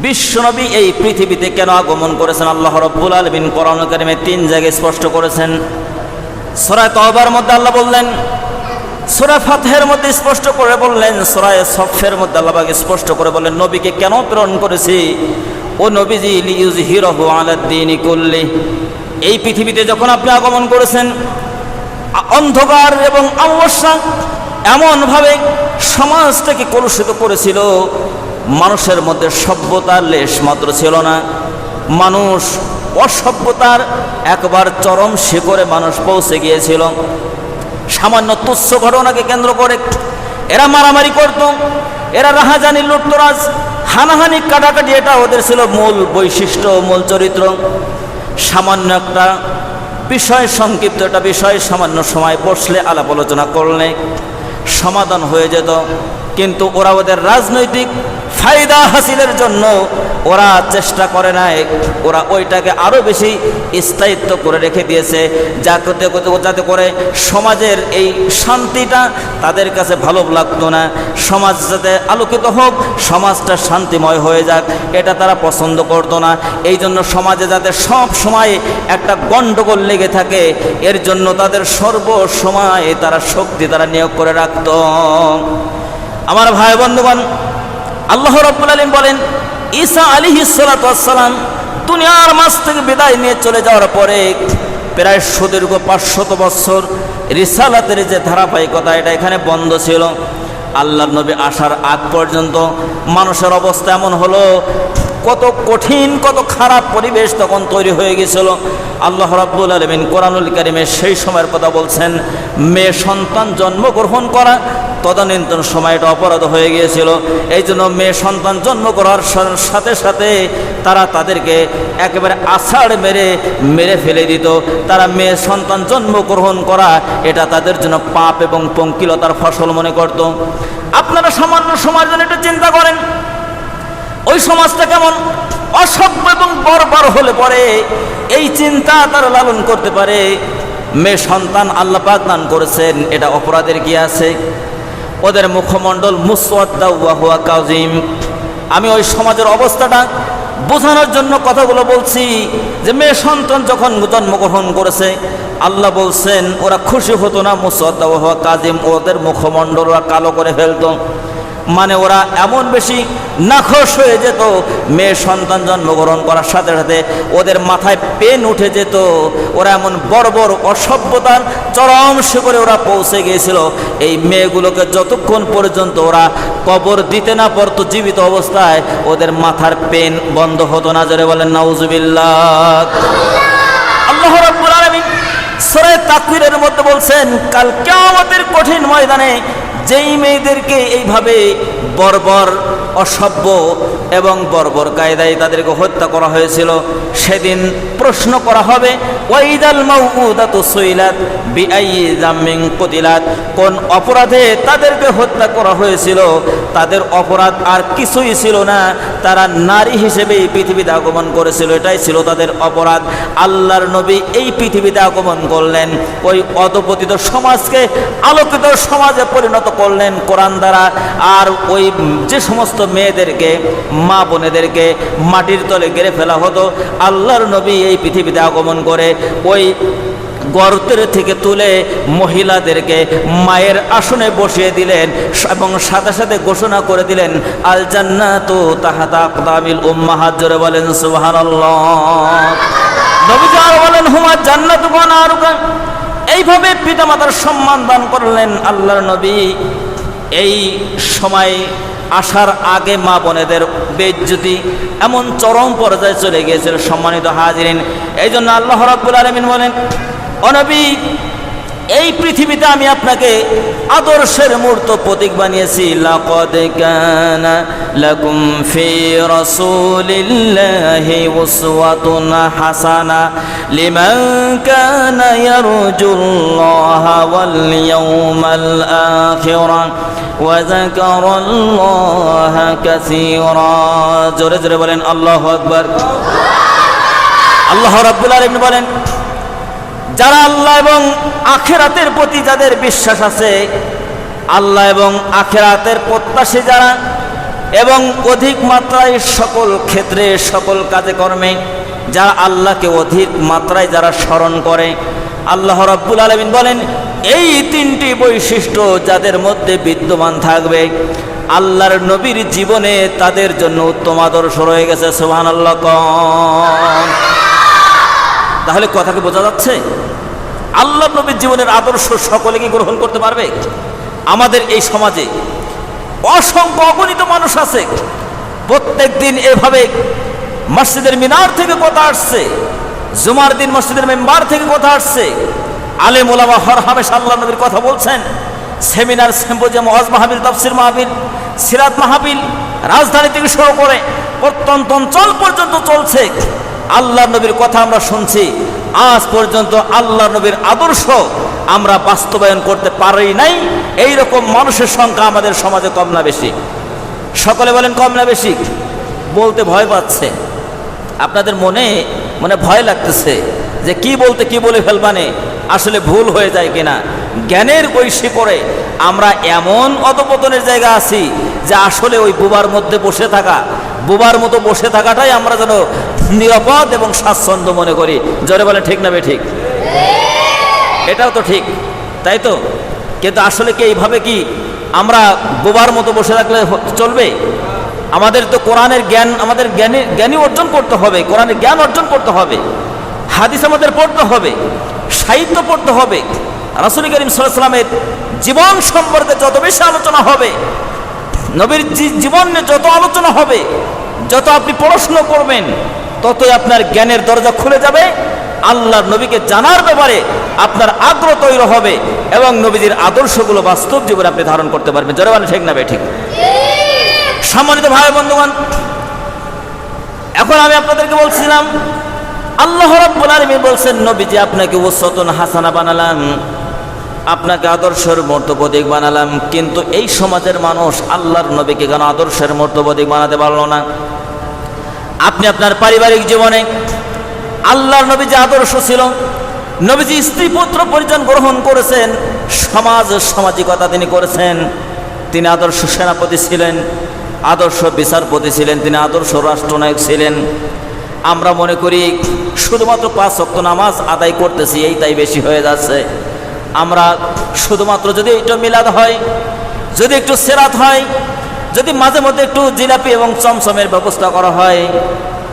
বিশ্বনবী এই পৃথিবীতে কেন আগমন করেছেন আল্লাহ রাব্বুল আলামিন কোরআনুল কারীমে 3 জায়গায় স্পষ্ট করেছেন। সূরা তাওবার মধ্যে আল্লাহ বললেন, সূরা ফাতহের মধ্যে স্পষ্ট করে বললেন, সূরা সফের মধ্যে আল্লাহ পাক স্পষ্ট করে বললেন নবীকে কেন প্রেরণ করেছি, ও নবীজি লিইউযহিরাহু আলাদ-দীনি কুল্লি। এই পৃথিবীতে যখন আপনি আগমন করেছেন, অন্ধকার এবং অমাবস্যা এমনভাবে সমাজটাকে কলুষিত করেছিল, মানুষের মধ্যে সভ্যতার লেশ মাত্র ছিল না। মানুষ অসভ্যতার একবার চরম শিখরে মানুষ পৌঁছে গিয়েছিল। সামান্য তুচ্ছ ঘটনাকে কেন্দ্র করে এরা মারামারি করত, এরা রাহাজানি লুটতরাজ হানাহানি কাটাকাটি, এটা ওদের ছিল মূল বৈশিষ্ট্য, মূল চরিত্র। সামান্য একটা বিষয়, সংক্ষিপ্ত একটা বিষয় সামান্য সময় বসলে আলাপ আলোচনা করলে সমাধান হয়ে যেত। কিন্তু ওরা ওদের রাজনৈতিক ফায়দা হাসিলের জন্য ওরা চেষ্টা করে নাই, ওরা ওইটাকে আরও বেশি স্থায়িত্ব করে রেখে দিয়েছে, যাতে করে সমাজের এই শান্তিটা তাদের কাছে ভালো লাগতো না। সমাজ যাতে আলোকিত হোক, সমাজটা শান্তিময় হয়ে যাক, এটা তারা পছন্দ করতো না। এই জন্য সমাজে যাতে সব সময় একটা গণ্ডগোল লেগে থাকে, এর জন্য তাদের সর্বসময় তারা শক্তি তারা নিয়োগ করে রাখত। আমার ভাই বন্ধুগণ, আল্লাহ রাব্বুল আলামিন বলেন ঈসা আলাইহিস সালাতু ওয়াস সালাম দুনিয়ার মাঝ থেকে বিদায় নিয়ে চলে যাওয়ার পরে প্রায় সুদীর্ঘ 500 বছর রিসালাতের যে ধারাবাহিকতা এটা এখানে বন্ধ ছিল। আল্লাহর নবী আসার আগ পর্যন্ত মানুষের অবস্থা এমন হলো, কত কঠিন কত খারাপ পরিবেশ তখন তৈরি হয়ে গেছিল। আল্লাহ রাব্বুল আলামিন কোরআনুল কারীমে সেই সময়ের কথা বলছেন, মেয়ে সন্তান জন্মগ্রহণ করা তদানীন্তন সময়টা অপরাধ হয়ে গিয়েছিল। এই জন্য মেয়ে সন্তান জন্ম করার সাথে সাথে তারা তাদেরকে একেবারে আছাড় মেরে ফেলে দিত। তারা মেয়ে সন্তান জন্মগ্রহণ করা এটা তাদের জন্য পাপ এবং পঙ্কিলতার ফসল মনে করত। আপনারা সামান্য সমাজ জন্য একটু চিন্তা করেন, ওই সমাজটা কেমন অসভ্য এবং বর্বর হলে পরে এই চিন্তা তারা লালন করতে পারে। মেয়ে সন্তান আল্লাহ পাক দান করেছেন, এটা অপরাধের কি আছে? ওদের মুখমণ্ডল মুসওয়াদ্দা ওয়া হুয়া কাযিম। আমি ওই সমাজের অবস্থাটা বোঝানোর জন্য কথাগুলো বলছি যে মেয়ে সন্তান যখন জন্মগ্রহণ করেছে আল্লাহ বলছেন ওরা খুশি হতো না, মুসওয়াদ্দা ওয়া হুয়া কাযিম, ওদের মুখমণ্ডল ওরা কালো করে ফেলতো। মানে ওরা এমন বেশি নাখোশ হয়ে যেত, মেয়ে সন্তান জন্মগ্রহণ করার সাথে সাথে ওদের মাথায় পেন উঠে যেত। ওরা এমন বর্বর অসভ্যতার চরম শিখরে ওরা পৌঁছে গিয়েছিল। এই মেয়েগুলোকে যতক্ষণ পর্যন্ত ওরা কবর দিতে না পারতো জীবিত অবস্থায়, ওদের মাথার পেন বন্ধ হতো না। জোরে বলেন নাউজুবিল্লাহ। আল্লাহ রাব্বুল আলামিন সূরা তাকবীরের মধ্যে বলছেন, কাল কিয়ামতের কঠিন ময়দানে যেই মেয়েদেরকে এইভাবে বর্বর অসভ্য এবং বর্বর কায়দায় তাদেরকে হত্যা করা হয়েছিল, সেদিন প্রশ্ন করা হবে ওয়াইদাল মাউউদাতু সুইলাত বিআইয়ি যামমিন কুতিলাত, কোন অপরাধে তাদেরকে হত্যা করা হয়েছিল? তাদের অপরাধ আর কিছুই ছিল না, তারা নারী হিসেবে এই পৃথিবীতে আগমন করেছিল, এটাই ছিল তাদের অপরাধ। আল্লাহর নবী এই পৃথিবীতে আগমন করলেন, ওই অধপতিত সমাজকে আলোকিত সমাজে পরিণত করলেন কোরআন দ্বারা। আর ওই যে সমস্ত মেয়েদেরকে মা বোনেদেরকে মাটির তলে গেড়ে ফেলা হতো, আল্লাহর নবী এই পৃথিবীতে আগমন করে ওই গর্তের থেকে তুলে মহিলাদেরকে মায়ের আসনে বসিয়ে দিলেন এবং সাথে সাথে ঘোষণা করে দিলেন আল জান্নাতু তাহতা আকদামিল উম্মাহাত। জোরে বলেন সুবহানাল্লাহ। নবীজি আর বলেন হুমা জান্নাতু ওয়া নারুকা। এইভাবে পিতামাতার সম্মান দান করলেন আল্লাহর নবী। এই সময় আসার আগে মা বোনেদের বেইজ্জতি এমন চরম পর্যায়ে চলে গিয়েছিল। সম্মানিত হাজিরিন, এই জন্য আল্লাহ রাব্বুল আলামিন বলেন, ও নবী, এই পৃথিবীতে আমি আপনাকে আদর্শের মূর্ত প্রতীক বানিয়েছি। লাকাদ কানা লাকুম ফি রাসূলিল্লাহি উসওয়াতুন হাসানা লিমান কানা ইয়ারজুল্লাহা ওয়াল ইয়াউমাল আখিরা ওয়া যাকারাল্লাহা কাসীরা। জোরে জোরে বলেন আল্লাহু আকবার। আল্লাহ রাব্বুল আলামিন বলেন, যারা আল্লাহ এবং আখিরাতের প্রতি যাদের বিশ্বাস আছে, আল্লাহ এবং আখিরাতের প্রত্যাশী যারা, এবং অধিক মাত্রায় সকল ক্ষেত্রে সকল কাজে কর্মে যারা আল্লাহকে অধিক মাত্রায় যারা স্মরণ করে, আল্লাহ রাব্বুল আলামিন বলেন এই তিনটি বৈশিষ্ট্য যাদের মধ্যে বিদ্যমান থাকবে, আল্লাহর নবীর জীবনে তাদের জন্য উত্তম আদর্শ রয়ে গেছে। সুবহানাল্লাহ। তাহলে কথাকে বোঝা যাচ্ছে আল্লাহ নবীর জীবনের আদর্শ সকলে কি গ্রহণ করতে পারবে? আমাদের এই সমাজে অসংখ্য অগণিত মানুষ আছে, প্রত্যেক দিন এভাবে মসজিদের মিনার থেকে কথা আসছে, জুমার দিন মসজিদের মেম্বার থেকে কথা আসছে, আলেম ওলামা হর হামেশা আল্লাহ নবীর কথা বলছেন, সেমিনার, সিম্পোজিয়াম, ওয়াজ মাহফিল, তাফসীর মাহফিল, সিরাত মাহফিল, রাজধানী থেকে শুরু করে প্রত্যন্ত অঞ্চল পর্যন্ত চলছে। আল্লাহ নবীর কথা আমরা শুনছি, আজ পর্যন্ত আল্লাহ নবীর আদর্শ আমরা বাস্তবায়ন করতে পারি নাই। এই রকম মানুষের সংখ্যা আমাদের সমাজে কম না বেশি? সকলে বলেন কম না বেশি? বলতে ভয় পাচ্ছে, আপনাদের মনে মনে ভয় লাগতেছে যে কি বলতে কি বলে ফেলবানে, আসলে ভুল হয়ে যায় কিনা। জ্ঞানের বৈশী করে আমরা এমন অধপতনের জায়গা আছি যে আসলে ওই বুবার মধ্যে বসে থাকা, বুবার মতো বসে থাকাটাই আমরা যেন নিরাপদ এবং স্বাচ্ছন্দ্য মনে করি। জোরে বলে ঠিক না বে ঠিক? এটাও তো ঠিক, তাই তো? কিন্তু আসলে কি এইভাবে কি আমরা বোবার মতো বসে থাকলে চলবে? আমাদের তো কোরআনের জ্ঞান, আমাদের জ্ঞানী অর্জন করতে হবে, কোরআনের জ্ঞান অর্জন করতে হবে, হাদিস আমাদের পড়তে হবে, সাহিত্য পড়তে হবে। রাসূল করিম সাল্লাল্লাহু আলাইহি ওয়াসাল্লামের জীবন সম্পর্কে যত বেশি আলোচনা হবে, নবীর জীবন নিয়ে যত আলোচনা হবে, যত আপনি পড়াশোনা করবেন, ততই আপনার জ্ঞানের দরজা খুলে যাবে, আল্লাহর নবীকে জানার ব্যাপারে আপনার আগ্রহ তৈরি হবে এবং নবীজির আদর্শগুলো বাস্তব জীবনে আপনি ধারণ করতে পারবেন। জোরে বলেন ঠিক না বে ঠিক? সম্মানিত ভাই বন্ধুগণ, এখন আমি আপনাদেরকে বলছিলাম আল্লাহ রাব্বুল আলামিন বলছেন নবীজি আপনাকে উসওয়াতুন হাসানা বানালাম, আপনাকে আদর্শের মর্তবদিক বানালাম। কিন্তু এই সমাজের মানুষ আল্লাহর নবীকে কেন আদর্শের মর্তবদিক বানাতে পারলো না? আপনি আপনার পারিবারিক জীবনে আল্লাহর নবী যে আদর্শ ছিল, নবীজি স্ত্রী পুত্র পরিজন গ্রহণ করেছেন, সামাজিকতা তিনি করেছেন, তিনি আদর্শ সেনাপতি ছিলেন, আদর্শ বিচারপতি ছিলেন, তিনি আদর্শ রাষ্ট্রনায়ক ছিলেন। আমরা মনে করি শুধুমাত্র 5 ওয়াক্ত নামাজ আদায় করতেছি, এইটাই বেশি হয়ে যাচ্ছে। আমরা শুধুমাত্র যদি একটু মিলাদ হয়, যদি একটু সিরাত হয়, যদি মাঝে মধ্যে একটু জিলাপি এবং চমচমের ব্যবস্থা করা হয়,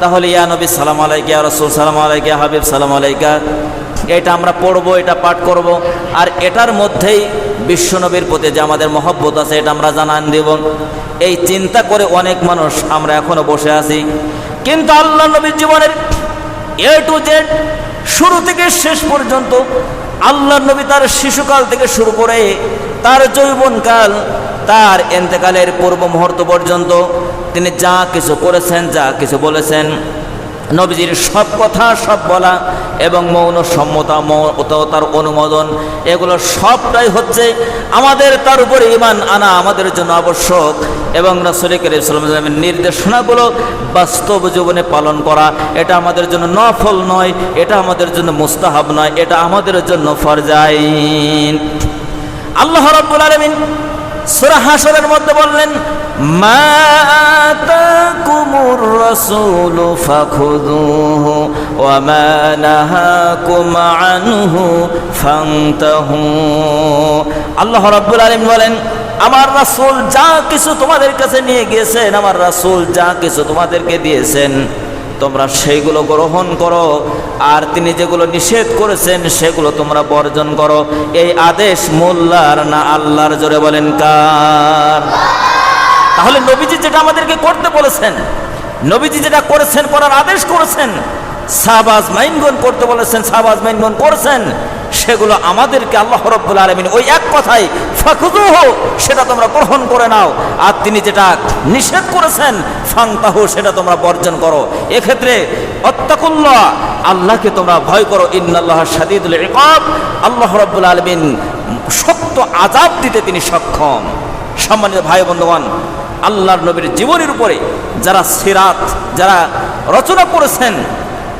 তাহলে ইয়া নবী সালাম আলাইকা, ইয়া রাসূল সালাম আলাইকা, ইয়া হাবিব সালাম আলাইকা, এটা আমরা পড়বো, এটা পাঠ করব, আর এটার মধ্যেই বিশ্বনবীর প্রতি যে আমাদের মহব্বত আছে এটা আমরা জানান দেব। এই চিন্তা করে অনেক মানুষ আমরা এখনো বসে আছি। কিন্তু আল্লাহ নবীর জীবনের এ টু জেড, শুরু থেকে শেষ পর্যন্ত, আল্লাহ নবী তার শিশুকাল থেকে শুরু করে তার যৌবনকাল, তার ইন্তেকালের পূর্ব মুহূর্ত পর্যন্ত তিনি যা কিছু করেছেন, যা কিছু বলেছেন, নবীজির সব কথা, সব বলা এবং মৌন সম্মতা, তার অনুমোদন, এগুলো সবটাই হচ্ছে আমাদের তার উপরে ঈমান আনা আমাদের জন্য আবশ্যক। এবং রাসূল করিম সাল্লাল্লাহু আলাইহি ওয়াসাল্লামের নির্দেশনাগুলো বাস্তব জীবনে পালন করা, এটা আমাদের জন্য নফল নয়, এটা আমাদের জন্য মুস্তাহাব নয়, এটা আমাদের জন্য ফরজ আইন। আল্লাহ রাব্বুল আলামিন সূরা হাশরের মধ্যে বললেন, মা আতাকুমুর রাসূলু ফাখুযুহু ওয়া মা নাহাকুম আনহু ফান্তাহু। আল্লাহ রাব্বুল আলামিন বলেন, আমার রাসূল যা কিছু তোমাদের কাছে নিয়ে গিয়েছেন, আমার রাসূল যা কিছু তোমাদেরকে দিয়েছেন, তোমরা সেইগুলো গ্রহণ করো, আর তিনি যেগুলো নিষেধ করেছেন সেগুলো তোমরা বর্জন করো। এই আদেশ মোল্লার না আল্লাহর? জোরে বলেন কার? তাহলে নবীজি যেটা আমাদেরকে করতে বলেছেন, নবীজি যেটা করেছেন, করার আদেশ করেছেন, সাহাবাজ মাইনগণ করতে বলেছেন, সাহাবাজ মাইনগণ করেছেন, সেগুলো আমাদেরকে আল্লাহ রাব্বুল আলামিন ওই এক কথাই ফাখুযুহু, সেটা তোমরা গ্রহণ করে নাও, আর তিনি যেটা নিষেধ করেছেন ফান্তাহু, সেটা তোমরা বর্জন করো। এক্ষেত্রে আত্তাকুল্লাহ, আল্লাহকে তোমরা ভয় করো, ইন্নাল্লাহা শাদীদুল ইকাব, আল্লাহ রাব্বুল আলামিন শক্ত আযাব দিতে তিনি সক্ষম। সম্মানিত ভাই বন্ধুগণ, আল্লাহর নবীর জীবনের উপরে যারা সিরাত, যারা রচনা করেছেন,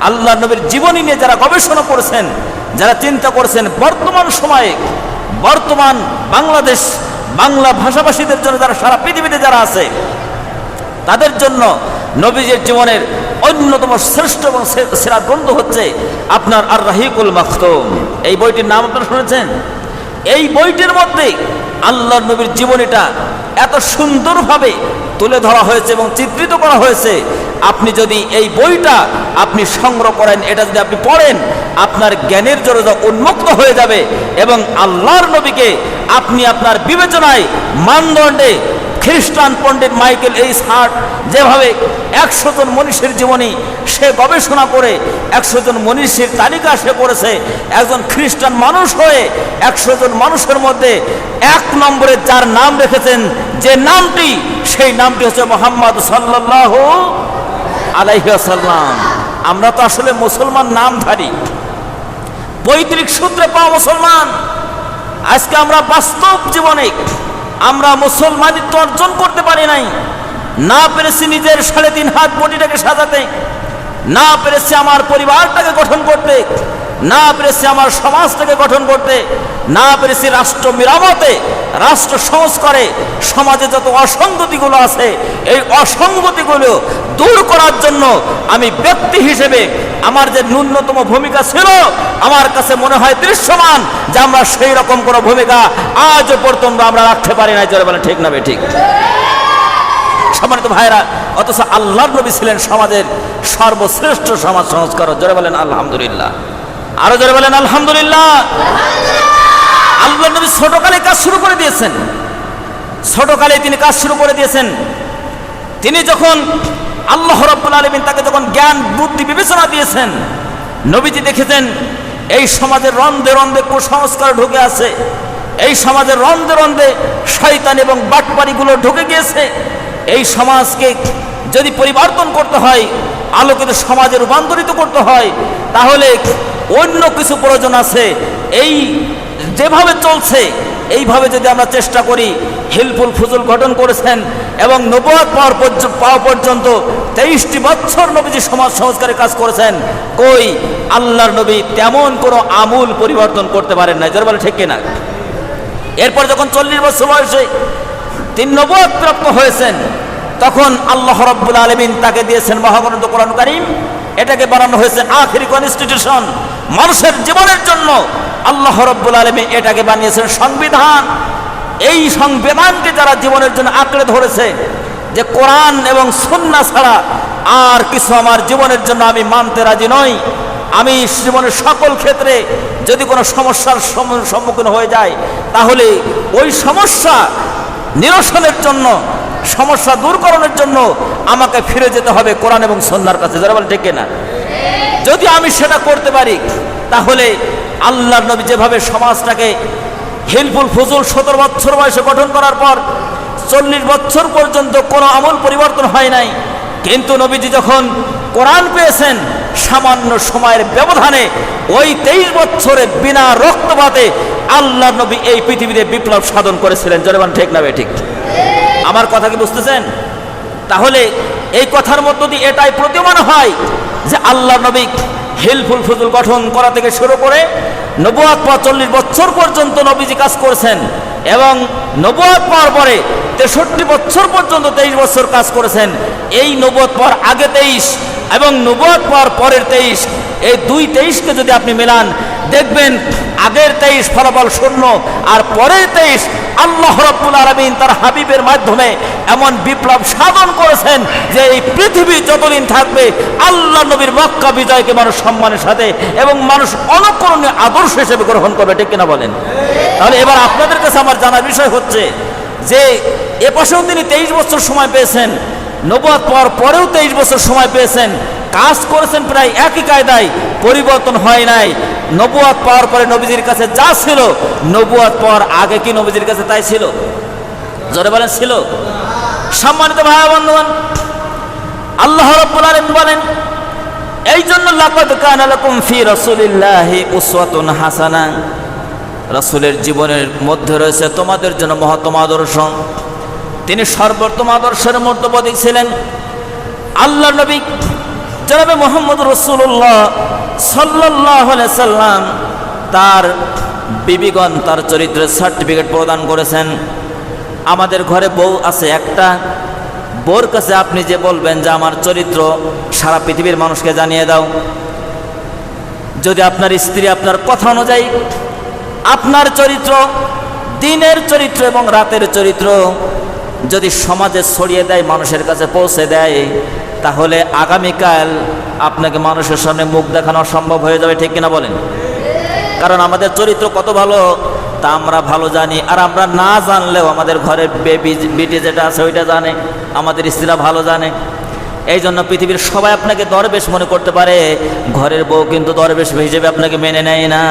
আল্লাহর নবীর জীবনী নিয়ে যারা গবেষণা করেছেন, যারা চিন্তা করেছেন, বর্তমান সময়ে, বর্তমান বাংলাদেশ, বাংলা ভাষাভাষীদের জন্য যারা সারা পৃথিবীতে যারা আছে, তাদের জন্য নবীজির জীবনের অন্যতম শ্রেষ্ঠ এবং সেরা গ্রন্থ হচ্ছে আপনার আর রাহিকুল মাখতুম। এই বইটির নাম আপনারা শুনেছেন? এই বইটির মধ্যে আল্লাহর নবীর জীবনীটা এত সুন্দরভাবে তুলে ধরা হয়েছে এবং চিত্রিত করা হয়েছে। আপনি যদি এই বইটা আপনি সংগ্রহ করেন, এটা যদি আপনি পড়েন, আপনার জ্ঞানের দরজা উন্মুক্ত হয়ে যাবে এবং আল্লাহর নবীকে আপনি আপনার বিবেচনায় মানদণ্ডে খ্রিস্টান পণ্ডিত মাইকেল এইচ হার্ট যেভাবে 100 জন মনীষীর জীবনী সে গবেষণা করে 100 জন মনীষীর তালিকা সে করেছে, একজন খ্রিস্টান মানুষ হয়ে 100 জন মানুষের মধ্যে 1 নম্বরে যার নাম রেখেছেন, যে নামটি, সেই নামটি হচ্ছে মুহাম্মদ সাল্লাল্লাহু আলাইহি ওয়াসাল্লাম। আমরা তো আসলে মুসলমান নামধারী, পৈতৃক সূত্রে পাওয়া মুসলমান। আজকে আমরা বাস্তব জীবনে আমরা মুসলমানিত্ব অর্জন করতে পারি নাই, না পেরেছি নিজের 3.5 হাত বডিটাকে সাজাতে, না পেরেছি আমার পরিবারটাকে গঠন করতে, না পেরেছি আমার সমাজটাকে গঠন করতে, না পেরেছি রাষ্ট্র মেরামতে, রাষ্ট্র সংস্কারে সমাজে যত অসঙ্গতিগুলো আছে এই অসঙ্গতিগুলো দূর করার জন্য আমি ব্যক্তি হিসেবে আমার যে ন্যূনতম ভূমিকা ছিল আমার কাছে মনে হয় দৃশ্যমান যে আমরা সেই রকম কোনো ভূমিকা আজ পর্যন্ত আমরা রাখতে পারি না। জোরে বলেন ঠিক না বেঠিক? সম্মানিত ভাইরা, অথচ আল্লাহর নবী ছিলেন সমাজের সর্বশ্রেষ্ঠ সমাজ সংস্কারক। জোরে বলেন আলহামদুলিল্লাহ, আরো জোরে বলেন আলহামদুলিল্লাহ। আল্লাহর নবী ছোটকালে কাজ শুরু করে দিয়েছেন, ছোটকালে তিনি কাজ শুরু করে দিয়েছেন। তিনি যখন আল্লাহ রাব্বুল আলামিন তাকে যখন জ্ঞান বুদ্ধি বিবেচনা দিয়েছেন, নবীজি দেখেছেন এই সমাজের রন্ধে রন্ধে কুসংস্কার ঢুকে আছে, এই সমাজের রন্ধে রন্ধে শয়তান এবং বাটপাড়িগুলো ঢুকে গিয়েছে। এই সমাজকে যদি পরিবর্তন করতে হয়, আলোকিত সমাজে রূপান্তরিত করতে হয়, তাহলে অন্য কিছু প্রয়োজন আছে। এই যেভাবে চলছে এইভাবে যদি আমরা চেষ্টা করি, হিলফুল ফুজুল গঠন করেছেন এবং নবুয়ত পাওয়া পর্যন্ত 23টি বছর নবীজি সমাজ সংস্কারের কাজ করেছেন। কই আল্লাহর নবী তেমন কোনো আমূল পরিবর্তন করতে পারেন না। যার বলে ঠিক কিনা? এরপর যখন 40 বছর বয়সে তিনি নবুয়ত প্রাপ্ত হয়েছেন, তখন আল্লাহ রাব্বুল আলামিন তাকে দিয়েছেন মহাগ্রন্থ কোরআন কারীম। এটাকে বানানো হয়েছে আখিরি কনস্টিটিউশন, মানুষের জীবনের জন্য আল্লাহ রাব্বুল আলামিন এটাকে বানিয়েছেন সংবিধান। এই সংবিধানকে যারা জীবনের জন্য আঁকড়ে ধরেছে যে কোরআন এবং সুন্নাহ ছাড়া আর কিছু আমার জীবনের জন্য আমি মানতে রাজি নই, আমি জীবনের সকল ক্ষেত্রে যদি কোনো সমস্যার সম্মুখীন হয়ে যায় তাহলে ওই সমস্যা নিরসনের জন্য, সমস্যা দূরকরণের জন্য আমাকে ফিরে যেতে হবে কোরআন এবং সুন্নাহর কাছে। যারা বলে ঠিক না? যদি আমি সেটা করতে পারি তাহলে আল্লাহর নবী যেভাবে সমাজটাকে হিলফুল ফুজুল 17 বছর বয়সে গঠন করার পর 40 বছর পর্যন্ত কোনো আমল পরিবর্তন হয় নাই, কিন্তু নবীজি যখন কোরআন পেয়েছেন সামান্য সময়ের ব্যবধানে ওই 23 বছরে বিনা রক্তপাতে আল্লাহর নবী এই পৃথিবীতে বিপ্লব সাধন করেছিলেন। জনগণ ঠিক না ঠিক? আমার কথা কি বুঝতেছেন? তাহলে এই কথার মধ্য দিয়ে এটাই প্রতীয়মান হয় যে আল্লাহর নবী হিলফুল ফুজুল গঠন করা থেকে শুরু করে নবুয়ত পাওয়া 40 বছর পর্যন্ত নবীজি কাজ করেছেন এবং নবুয়ত পাওয়ার পরে 63 বছর পর্যন্ত 23 বছর কাজ করেছেন। এই নবুয়ত পাওয়ার আগে 23 এবং নবুয়ত পাওয়ার পরের 23, এই 23কে যদি আপনি মেলান দেখবেন আগের 23 ফলাফল শূন্য আর পরের 23 আল্লাহ রাব্বুল আলামিন তার হাবিবের মাধ্যমে এমন বিপ্লব সাধন করেছেন যে এই পৃথিবী যতদিন থাকবে আল্লাহ নবীর মক্কা বিজয়কে মানুষ সম্মানের সাথে এবং মানুষ অনুকরণীয় আদর্শ হিসেবে গ্রহণ করবে। ঠিক কিনা বলেন? তাহলে এবার আপনাদের কাছে আমার জানার বিষয় হচ্ছে যে এপাশেও তিনি 23 বছর সময় পেয়েছেন, নবুয়ত পাওয়ার পরেও 23 বছর সময় পেয়েছেন, কাজ করেছেন প্রায় একই কায়দায়, পরিবর্তন হয় নাই। নবুয়ত পাওয়ার পরে নবীজির কাছে যা ছিল নবুয়ত পাওয়ার আগে কি নবীজির কাছে তাই ছিল? জোরে বলেন ছিল? সম্মানিত ভাই বন্ধুগণ, আল্লাহ রাব্বুল আলামিন বলেন এই জন্য লাকাদ কানা লাকুম ফি রাসূলিল্লাহি উসওয়াতুন হাসানাহ, রাসূলের জীবনের মধ্যে রয়েছে তোমাদের জন্য মহত্তম আদর্শ। তিনি সর্বোত্তম আদর্শের মধ্যবর্তী ছিলেন। আল্লাহর নবী জনাবে মুহাম্মদ রাসূলুল্লাহ সাল্লাল্লাহু আলাইহি সাল্লাম তার বিবিগণ তার চরিত্রের সার্টিফিকেট প্রদান করেছেন। আমাদের ঘরে বউ আছে একটা, বোর কাছে আপনি যে বলবেন যে আমার চরিত্র সারা পৃথিবীর মানুষকে জানিয়ে দাও, যদি আপনার স্ত্রী আপনার কথা অনুযায়ী আপনার চরিত্র, দিনের চরিত্র এবং রাতের চরিত্র যদি সমাজে ছড়িয়ে দেয়, মানুষের কাছে পৌঁছে দেয়, তাহলে আগামীকাল আপনাকে মানুষের সামনে মুখ দেখানো সম্ভব হয়ে যাবে, ঠিক কিনা বলেন? কারণ আমাদের চরিত্র কত ভালো তা আমরা ভালো জানি, আর আমরা না জানলেও আমাদের ঘরের বিটি যেটা আছে ওইটা জানে, আমাদের স্ত্রীরা ভালো জানে। এই জন্য পৃথিবীর সবাই আপনাকে দরবেশ মনে করতে পারে, ঘরের বউ কিন্তু দরবেশ হিসেবে আপনাকে মেনে নেয় না।